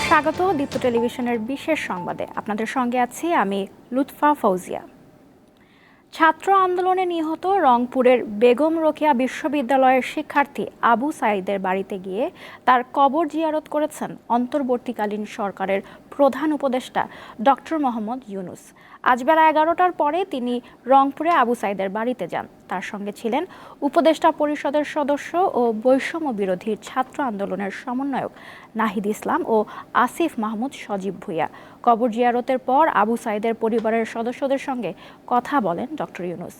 স্বাগত দীপ্ত টেলিভিশনের বিশেষ সংবাদে। আপনাদের সঙ্গে আছি আমি লুৎফা ফৌজিয়া। ছাত্র আন্দোলনে নিহত রংপুরের বেগম রোকেয়া বিশ্ববিদ্যালয়ের শিক্ষার্থী আবু সাঈদের বাড়িতে গিয়ে তার কবর জিয়ারত করেছেন অন্তর্বর্তীকালীন সরকারের প্রধান উপদেষ্টা ডক্টর মোহাম্মদ ইউনূস। আজ বেলা 11টার পরে তিনি রংপুরে আবু সাঈদের বাড়িতে যান। তার সঙ্গে ছিলেন উপদেষ্টা পরিষদের সদস্য ও বৈষম্য বিরোধী ছাত্র আন্দোলনের সমন্বয়ক নাহিদ ইসলাম ও আসিফ মাহমুদ সজীব ভুঁইয়া। কবর জিয়ারতের পর আবু সাঈদের পরিবারের সদস্যদের সঙ্গে কথা বলেন ডক্টর ইউনূস।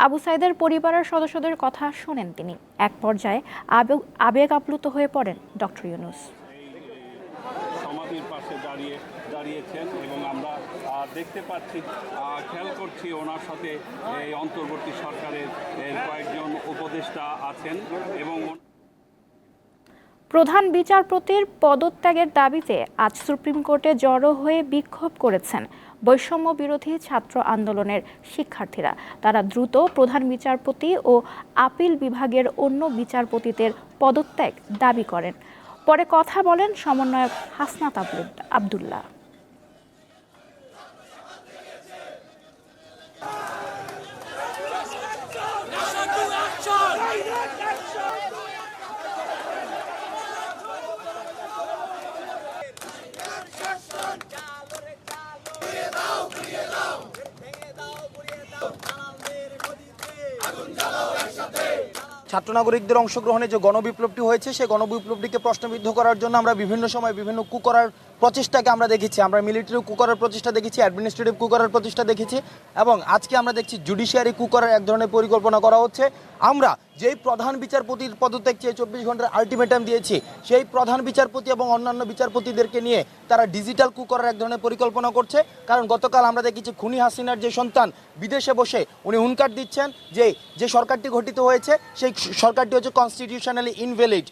আবু সাঈদের পরিবারের সদস্যদের কথা শোনেন তিনি। এক পর্যায়ে আবেগ আপ্লুত হয়ে পড়েন ডক্টর ইউনূস। সমাধির পাশে দাঁড়িয়েছেন এবং আমরা দেখতে পাচ্ছি, খেয়াল করছি ওনার সাথে এই অন্তর্বর্তী সরকারের কয়েকজন উপদেষ্টা আছেন এবং প্রধান বিচারপতির পদত্যাগের দাবিতে আজ সুপ্রিম কোর্টে জড়ো হয়ে বিক্ষোভ করেছেন বৈষম্য বিরোধী ছাত্র আন্দোলনের শিক্ষার্থীরা। তারা দ্রুত প্রধান বিচারপতি ও আপিল বিভাগের অন্য বিচারপতিদের পদত্যাগ দাবি করেন। পরে কথা বলেন সমন্বয়ক হাসনাত আব্দুল্লাহ। ছাত্র নাগরিকদের অংশগ্রহণে যে গণবিপ্লবটি হয়েছে সেই গণবিপ্লবটিকে প্রশ্নবিদ্ধ করার জন্য আমরা বিভিন্ন সময় বিভিন্ন কু করার প্রচেষ্টাকে আমরা দেখেছি। আমরা মিলিটারি কু করার প্রচেষ্টা দেখেছি, অ্যাডমিনিস্ট্রেটিভ কু করার প্রচেষ্টা দেখেছি এবং আজকে আমরা দেখছি জুডিশিয়ারি কু করার এক ধরনের পরিকল্পনা করা হচ্ছে। আমরা যেই প্রধান বিচারপতির পদত্যাগ চেয়ে 24 ঘন্টার আলটিমেটাম দিয়েছি, সেই প্রধান বিচারপতি এবং অন্যান্য বিচারপতিদেরকে নিয়ে তারা ডিজিটাল কু করার এক ধরনের পরিকল্পনা করছে। কারণ গতকাল আমরা দেখেছি খুনি হাসিনার যে সন্তান বিদেশে বসে উনি হুঙ্কার দিচ্ছেন যে সরকারটি গঠিত হয়েছে সেই সরকারটি হচ্ছে কনস্টিটিউশনালি ইনভ্যালিড।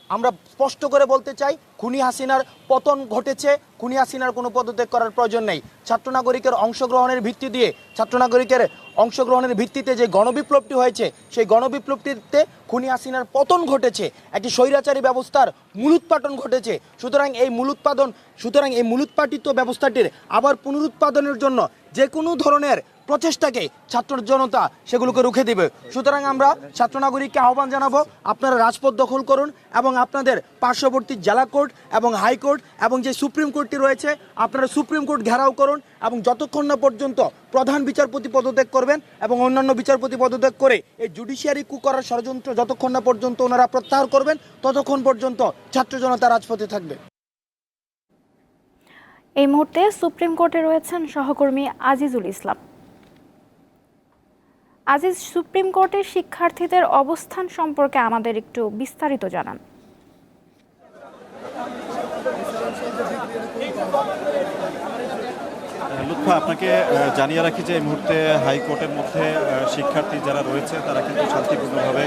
আমরা স্পষ্ট করে বলতে চাই, খুনি হাসিনার পতন ঘটেছে, খুনি হাসিনার কোনো পদত্যাগ করার প্রয়োজন নেই। ছাত্র নাগরিকের অংশগ্রহণের ভিত্তিতে যে গণবিপ্লবটি হয়েছে সেই গণবিপ্লবটিতে খুনি হাসিনার পতন ঘটেছে, একটি স্বৈরাচারী ব্যবস্থার মূলোৎপাটন ঘটেছে। সুতরাং এই মূলোৎপাটিত ব্যবস্থাটির আবার পুনরুৎপাদনের জন্য যে কোনো ধরনের প্রচেষ্টাকে ছাত্র জনতা সেগুলোকে রুখে দেবে। সুতরাং আমরা ছাত্র নাগরিককে আহ্বান জানাবো, আপনারা রাজপথ দখল করুন এবং আপনাদের পার্শ্ববর্তী জেলা কোর্ট এবং হাইকোর্ট এবং যে সুপ্রিম কোর্টটি রয়েছে আপনারা সুপ্রিম কোর্ট ঘেরাও করুন এবং যতক্ষণ না পর্যন্ত প্রধান বিচারপতি পদত্যাগ করবেন এবং অন্যান্য বিচারপতি পদত্যাগ করে এই জুডিশিয়ারি কু করার ষড়যন্ত্র যতক্ষণ না পর্যন্ত ওনারা প্রত্যাহার করবেন ততক্ষণ পর্যন্ত ছাত্র জনতা রাজপথে থাকবে। এই মুহূর্তে সুপ্রিম কোর্টে রয়েছেন সহকর্মী আজিজুল ইসলাম। আজিজ, সুপ্রিম কোর্টের শিক্ষার্থীদের অবস্থান সম্পর্কে আমাদের একটু বিস্তারিত জানান। লুৎফা, আপনাকে জানিয়ে রাখি যে এই মুহূর্তে হাইকোর্টের মধ্যে শিক্ষার্থী যারা রয়েছে তারা কিন্তু শান্তিপূর্ণভাবে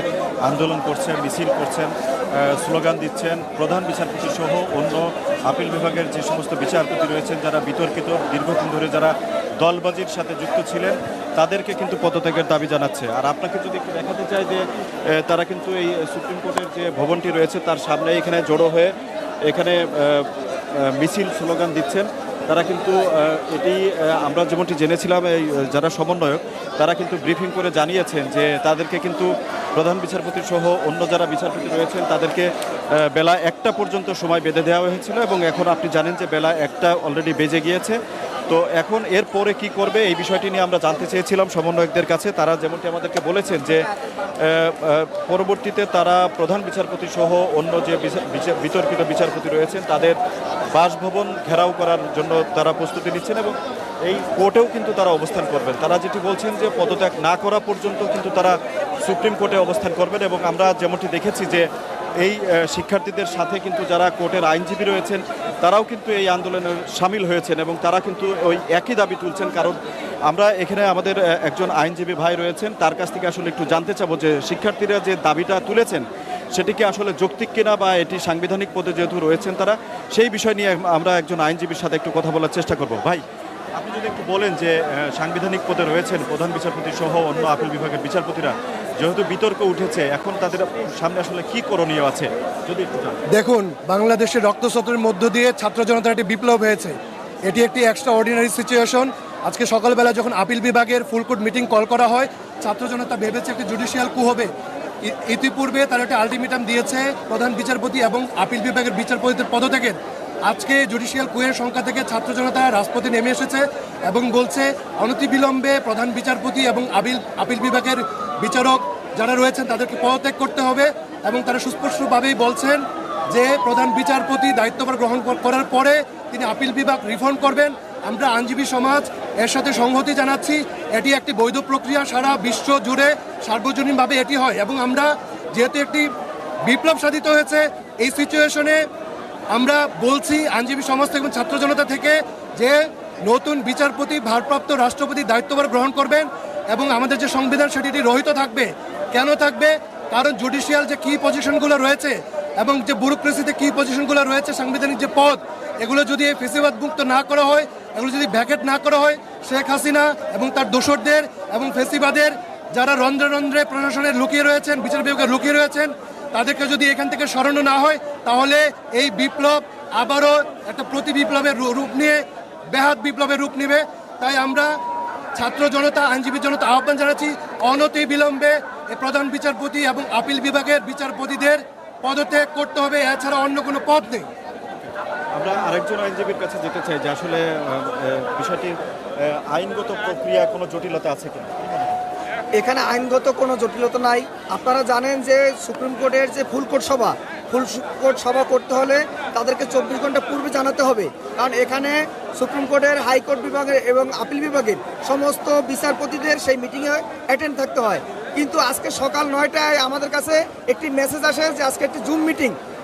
আন্দোলন করছেন, মিছিল করছেন, স্লোগান দিচ্ছেন। প্রধান বিচারপতি সহ অন্য আপিল বিভাগের যে সমস্ত বিচারপতি রয়েছেন যারা বিতর্কিত দীর্ঘদিন ধরে যারা দলবাজির সাথে যুক্ত ছিলেন তাদেরকে কিন্তু পদত্যাগের দাবি জানাচ্ছে। আর আপনাকে যদি একটু দেখাতে চাই যে তারা কিন্তু এই সুপ্রিম কোর্টের যে ভবনটি রয়েছে তার সামনে এখানে জড়ো হয়ে এখানে মিছিল স্লোগান দিচ্ছেন। তারা কিন্তু এটি আমরা যেমনটি জেনেছিলাম, এই যারা সমন্বয়ক তারা কিন্তু ব্রিফিং করে জানিয়েছেন যে তাদেরকে কিন্তু প্রধান বিচারপতি সহ অন্য যারা বিচারপতি রয়েছেন তাদেরকে বেলা 1টা পর্যন্ত সময় বেঁধে দেওয়া হয়েছিল এবং এখন আপনি জানেন যে বেলা 1টা অলরেডি বেজে গিয়েছে। তো এখন এরপরে কি করবে এই বিষয়টি নিয়ে আমরা জানতে চেয়েছিলাম সমন্বয়কদের কাছে। তারা যেমনটি আমাদেরকে বলেছেন যে পরবর্তীতে তারা প্রধান বিচারপতি সহ অন্য যে বিতর্কিত বিচারপতি রয়েছেন তাদের বাসভবন ঘেরাও করার জন্য তারা প্রস্তুতি নিচ্ছেন এবং এই কোর্টেও কিন্তু তারা অবস্থান করবেন। তারা যেটি বলছেন যে পদত্যাগ না করা পর্যন্ত কিন্তু তারা সুপ্রিম কোর্টে অবস্থান করবেন এবং আমরা যেমনটি দেখেছি যে এই শিক্ষার্থীদের সাথে কিন্তু যারা কোর্টের আইনজীবী রয়েছেন তারাও কিন্তু এই আন্দোলনে সামিল হয়েছেন এবং তারা কিন্তু ওই একই দাবি তুলছেন। কারণ আমরা এখানে আমাদের একজন আইনজীবী ভাই রয়েছেন, তার কাছ থেকে আসলে একটু জানতে চাবো যে শিক্ষার্থীরা যে দাবিটা তুলেছেন সেটি কি আসলে যৌক্তিক কিনা বা এটি সাংবিধানিক পদে যেহেতু রয়েছেন তারা, সেই বিষয় নিয়ে আমরা একজন আইনজীবীর সাথে একটু কথা বলার চেষ্টা করব। ভাই, আপনি যদি একটু বলেন যে সাংবিধানিক পদে রয়েছেন প্রধান বিচারপতি সহ অন্য আপিল বিভাগের বিচারপতিরা, যেহেতু বিতর্ক উঠেছে, এখন তাদের সামনে আসলে কি করণীয় আছে যদি একটু জানান। দেখুন, বাংলাদেশের রক্তস্রোতের মধ্য দিয়ে ছাত্র জনতার একটি বিপ্লব হয়েছে। এটি একটি এক্সট্রা অর্ডিনারি সিচুয়েশন। আজকে সকালবেলা যখন আপিল বিভাগের ফুল কোর্ট মিটিং কল করা হয়, ছাত্র জনতা ভেবেছে একটি জুডিশিয়াল কু হবে। ইতিপূর্বে তারা একটা আলটিমেটাম দিয়েছে প্রধান বিচারপতি এবং আপিল বিভাগের বিচারপতিদের পদত্যাগের। আজকে জুডিশিয়াল কুয়ের সংখ্যা থেকে ছাত্র জনতা রাজপথে নেমে এসেছে এবং বলছে অনতিবিলম্বে প্রধান বিচারপতি এবং আপিল বিভাগের বিচারক যারা রয়েছেন তাদেরকে পদত্যাগ করতে হবে। এবং তারা সুস্পষ্টভাবেই বলছেন যে প্রধান বিচারপতি দায়িত্বভার গ্রহণ করার পরে তিনি আপিল বিভাগ রিফর্ম করবেন। আমরা আইনজীবী সমাজ এর সাথে সংহতি জানাচ্ছি। এটি একটি বৈধ প্রক্রিয়া, সারা বিশ্ব জুড়ে সার্বজনীনভাবে এটি হয় এবং আমরা যেহেতু একটি বিপ্লব সাধিত হয়েছে, এই সিচুয়েশনে আমরা বলছি আইনজীবী সমাজ এবং ছাত্র জনতা থেকে যে নতুন বিচারপতি ভারপ্রাপ্ত রাষ্ট্রপতি দায়িত্বভার গ্রহণ করবেন এবং আমাদের যে সংবিধান সেটি রহিত থাকবে। কেন থাকবে? কারণ জুডিশিয়াল যে কি পজিশনগুলো রয়েছে এবং যে ব্যুরোক্রেসিতে কি পজিশনগুলো রয়েছে, সাংবিধানিক যে পদ, এগুলো যদি ফেসিবাদ মুক্ত না করা হয়, এগুলো যদি ভ্যাকেট না করা হয়, শেখ হাসিনা এবং তার দোসরদের এবং ফেসিবাদের যারা রন্ধ্রে রন্ধ্রে প্রশাসনের লুকিয়ে রয়েছেন, বিচার বিভাগে লুকিয়ে রয়েছেন, তাদেরকে যদি এখান থেকে সরানো না হয়, তাহলে এই বিপ্লব আবারও একটা প্রতি বিপ্লবের রূপ নিয়ে বেহাত বিপ্লবের রূপ নেবে। তাই আমরা ছাত্র জনতা, আইনজীবী জনতা আহ্বান জানাচ্ছি অনতি বিলম্বে প্রধান বিচারপতি এবং আপিল বিভাগের বিচারপতিদের পদত্যাগ করতে হবে, এছাড়া অন্য কোনো পথ নেই। আমরা আরেকজন আইনজীবীর কাছে যেতে চাই যে আসলে বিষয়টি আইনগত প্রক্রিয়া কোনো জটিলতা আছে কিনা। এখানে আইনগত কোনো জটিলতা নাই। আপনারা জানেন যে সুপ্রিম কোর্টের যে ফুল কোর্ট সভা করতে হলে তাদেরকে 24 ঘন্টা পূর্বে জানাতে হবে, কারণ এখানে সুপ্রিম কোর্টের হাইকোর্ট বিভাগের এবং আপিল বিভাগের সমস্ত বিচারপতিদের সেই মিটিংয়ে অ্যাটেন্ড থাকতে হয়। কিন্তু আজকে সকাল 9টায় আমাদের কাছে একটি মেসেজ আসে যে আজকে একটি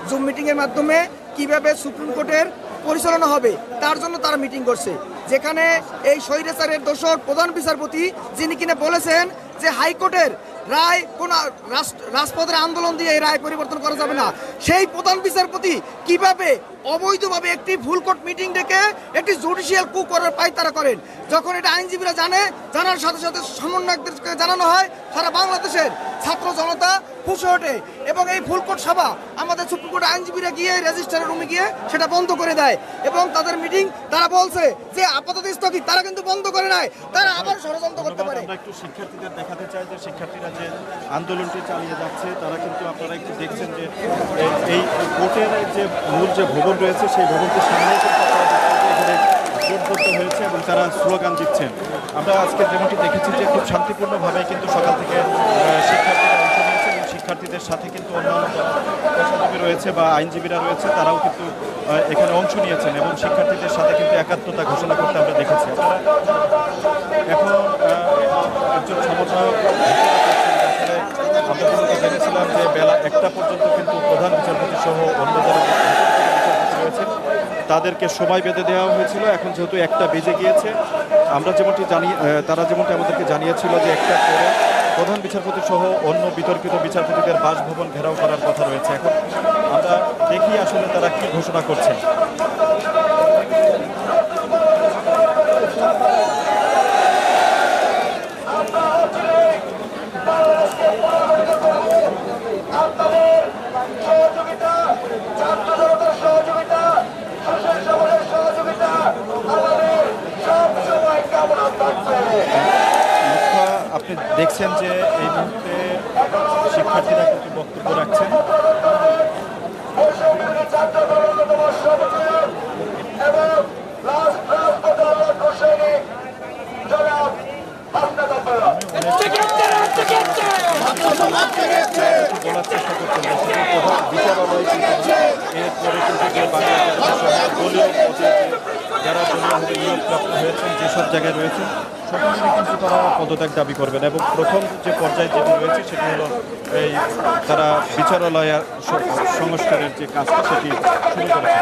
জুম মিটিংয়ের মাধ্যমে কিভাবে সুপ্রিম কোর্টের পরিচালনা হবে তার জন্য তারা মিটিং করছে, যেখানে এই স্বৈরাচারের দোসর প্রধান বিচারপতি যিনি কিনা বলেছেন যে হাইকোর্টের রায় কোনো রাজপথের আন্দোলন দিয়ে এই রায় পরিবর্তন করা যাবে না, সেই প্রধান বিচারপতি কিভাবে অবৈধভাবে একটি ফুল কোর্ট মিটিং ডেকে একটি জুডিশিয়াল কু করার পায়তারা করেন। যখন এটা আইনজীবীরা জানার সাথে সাথে সমন্বয়কদেরকে জানানো হয়, সারা বাংলাদেশের ছাত্র জনতা ফুঁসে ওঠে এবং এই ফুল কোর্ট সভা আমাদের সুপ্রিম কোর্টের আইনজীবীরা গিয়ে রেজিস্ট্রারের রুমে গিয়ে সেটা বন্ধ করে দেয় এবং তাদের মিটিং তারা বলছে যে আপাতত স্থগিত, তারা কিন্তু বন্ধ করে নাই, তারা আবার ষড়যন্ত্র করতে পারে। আমরা একটু শিক্ষার্থীদের দেখাতে চাই যে শিক্ষার্থীরা যে আন্দোলনটি চালিয়ে যাচ্ছে, তারা কিন্তু আপনারা একটু দেখছেন যে এই কোর্টের যে মূল যে ভবন রয়েছে সেই ভবনটির সামনে কিন্তু এখানে জোটবদ্ধ হয়েছে এবং তারা স্লোগান দিচ্ছেন। আমরা আজকে যেমনটি দেখেছি যে খুব শান্তিপূর্ণভাবে কিন্তু সকাল থেকে শিক্ষার্থীরা অংশ নিয়েছে এবং শিক্ষার্থীদের সাথে কিন্তু অন্যান্য পেশাজীবী রয়েছে বা আইনজীবীরা রয়েছে, তারাও কিন্তু এখানে অংশ নিয়েছেন এবং শিক্ষার্থীদের সাথে কিন্তু একাত্মতা ঘোষণা করতে আমরা দেখেছি। আপনারা এখন একজন সমন্বয়ক আসলে আমরা কিন্তু জেনেছিলাম যে বেলা 1টা পর্যন্ত কিন্তু প্রধান বিচারপতি সহ অন্য যারা বিচারপতি রয়েছেন তাদেরকে সময় বেঁধে দেওয়া হয়েছিল। এখন যেহেতু 1টা বেজে গিয়েছে, আমরা যেমনটি তারা যেমনটি আমাদেরকে জানিয়েছিল যে 1টা পরে প্রধান বিচারপতি সহ অন্য বিতর্কিত বিচারপতিদের বাসভবন ঘেরাও করার কথা রয়েছে। এখন আমরা দেখি আসলে তারা কি ঘোষণা করছেন। আপনি দেখছেন যে এই মুহূর্তে শিক্ষার্থীরা কিন্তু বক্তব্য রাখছেন। বলার চেষ্টা করছেন বিচারালয় এরপরে কিন্তু যে দলীয় যারা দলীয়ভাবে নিয়োগপ্রাপ্ত হয়েছেন যেসব জায়গায় রয়েছেন সেখানে কিন্তু তারা পদত্যাগ দাবি করবেন এবং প্রথম যে পর্যায়ে যেটি রয়েছে সেটি হলো এই তারা বিচারালয় সংস্কারের যে কাজটা সেটি শুরু করেছে।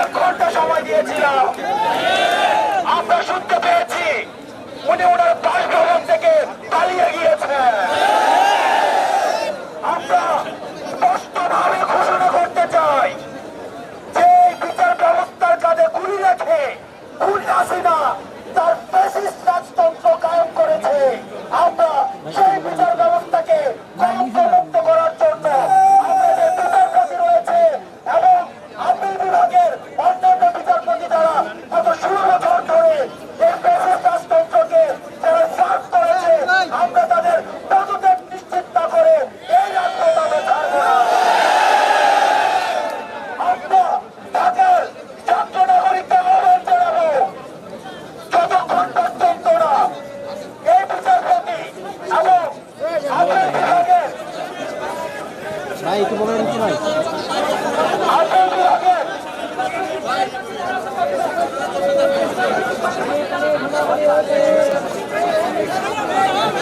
আমরা শুনতে পেয়েছি উনি ওনার বাসভবন থেকে পালিয়ে গিয়েছেন। আমরা স্পষ্টভাবে ঘোষণা করতে চাই যে বিচার ব্যবস্থার কাঁধে গুলি রেখে খুনি হাসিনা তার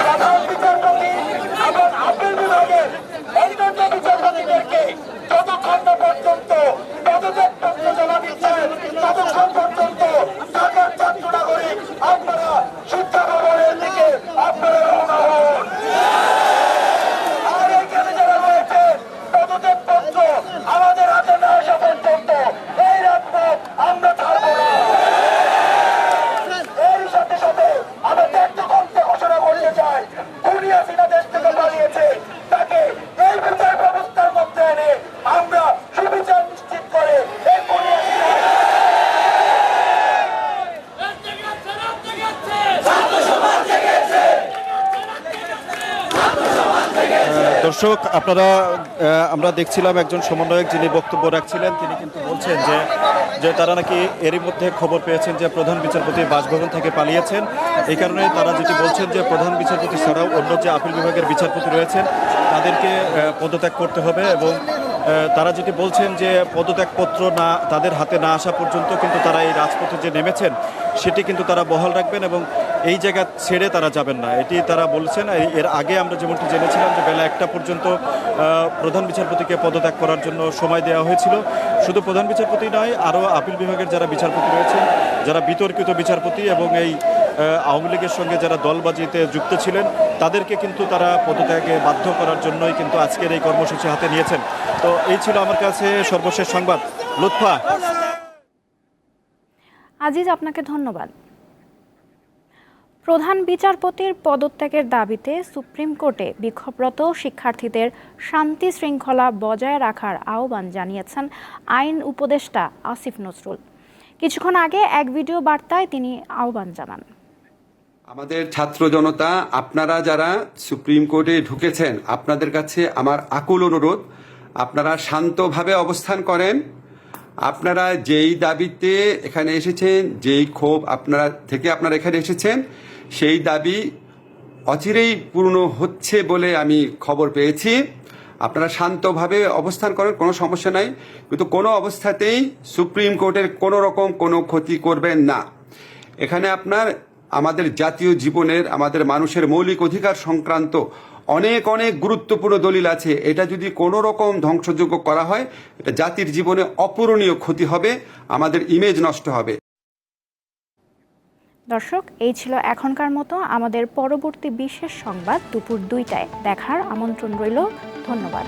প্রধান বিচারপতি এবং আপিল বিভাগের অন্যান্য বিচারপতিদেরকে যতক্ষণ না পর্যন্ত পদত্যাগপত্র জমা দিচ্ছেন ততক্ষণ পর্যন্ত ঢাকার ছাত্র নাগরিক আপনারা শিক্ষা ভবনের দিকে আপনারা রওনা হন। আর এখানে যারা রয়েছে পদত্যাগপত্র আমাদের হাতে না আসা পর্যন্ত এই রাজপথ আমরা ছাড়বো না। এর সাথে সাথে আমরা ত্যাগপত্র ঘোষণা করতে চাই। খুনি হাসিনা দেশ থেকে পালিয়েছে, তাকে এই বিচার ব্যবস্থার মধ্যে এনে আমরা সুবিচার নিশ্চিত করে এই খুনি হাসিনা দর্শক আমরা দেখছিলাম একজন সমন্বয়ক যিনি বক্তব্য রাখছিলেন, তিনি কিন্তু বলছেন যে তারা নাকি এরই মধ্যে খবর পেয়েছেন যে প্রধান বিচারপতি বাসভবন থেকে পালিয়েছেন। এই কারণে তারা যেটি বলছেন যে প্রধান বিচারপতি ছাড়াও অন্য যে আপিল বিভাগের বিচারপতি রয়েছেন তাদেরকে পদত্যাগ করতে হবে, এবং তারা যেটি বলছেন যে পদত্যাগপত্র না তাদের হাতে না আসা পর্যন্ত কিন্তু তারা এই রাজপথে যে নেমেছেন সেটি কিন্তু তারা বহাল রাখবেন এবং এই জায়গা ছেড়ে তারা যাবেন না, এটি তারা বলছেন। এর আগে আমরা যেমনটি জেনেছিলাম যে বেলা 1টা পর্যন্ত প্রধান বিচারপতিকে পদত্যাগ করার জন্য সময় দেওয়া হয়েছিল। শুধু প্রধান বিচারপতি নয়, আরও আপিল বিভাগের যারা বিচারপতি রয়েছেন, যারা বিতর্কিত বিচারপতি এবং এই আওয়ামী লীগের সঙ্গে যারা দলবাজিতে যুক্ত ছিলেন, তাদেরকে কিন্তু তারা পদত্যাগে বাধ্য করার জন্যই কিন্তু আজকের এই কর্মসূচি হাতে নিয়েছেন। তো এই ছিল আমার কাছে সর্বশেষ সংবাদ। লুৎফা। আজিজ, আপনাকে ধন্যবাদ। প্রধান বিচারপতির পদত্যাগের দাবিতে সুপ্রিম কোর্টে বিক্ষোভরত শিক্ষার্থীদের শান্তি শৃঙ্খলা বজায় রাখার আহ্বান জানিয়েছেন আইন উপদেষ্টা আসিফ নজরুল। কিছুক্ষণ আগে এক ভিডিও বার্তায় তিনি আহ্বান জানান। আমাদের ছাত্র জনতা, আপনারা যারা সুপ্রিম কোর্টে ঢুকেছেন, আপনাদের কাছে আমার আকুল অনুরোধ, আপনারা শান্তভাবে অবস্থান করেন। আপনারা যেই দাবিতে এখানে এসেছেন, যেই ক্ষোভ আপনারা এখানে এসেছেন, সেই দাবি অচিরেই পূর্ণ হচ্ছে বলে আমি খবর পেয়েছি। আপনারা শান্তভাবে অবস্থান করেন, কোনো সমস্যা নাই, কিন্তু কোনো অবস্থাতেই সুপ্রিম কোর্টের কোনো রকম কোনো ক্ষতি করবেন না। এখানে আমাদের জাতীয় জীবনের, আমাদের মানুষের মৌলিক অধিকার সংক্রান্ত অনেক অনেক গুরুত্বপূর্ণ দলিল আছে। এটা যদি কোনো রকম ধ্বংসযোগ্য করা হয়, এটা জাতির জীবনে অপূরণীয় ক্ষতি হবে, আমাদের ইমেজ নষ্ট হবে। দর্শক, এই ছিল এখনকার মতো। আমাদের পরবর্তী বিশেষ সংবাদ দুপুর 2টায় দেখার আমন্ত্রণ রইল। ধন্যবাদ।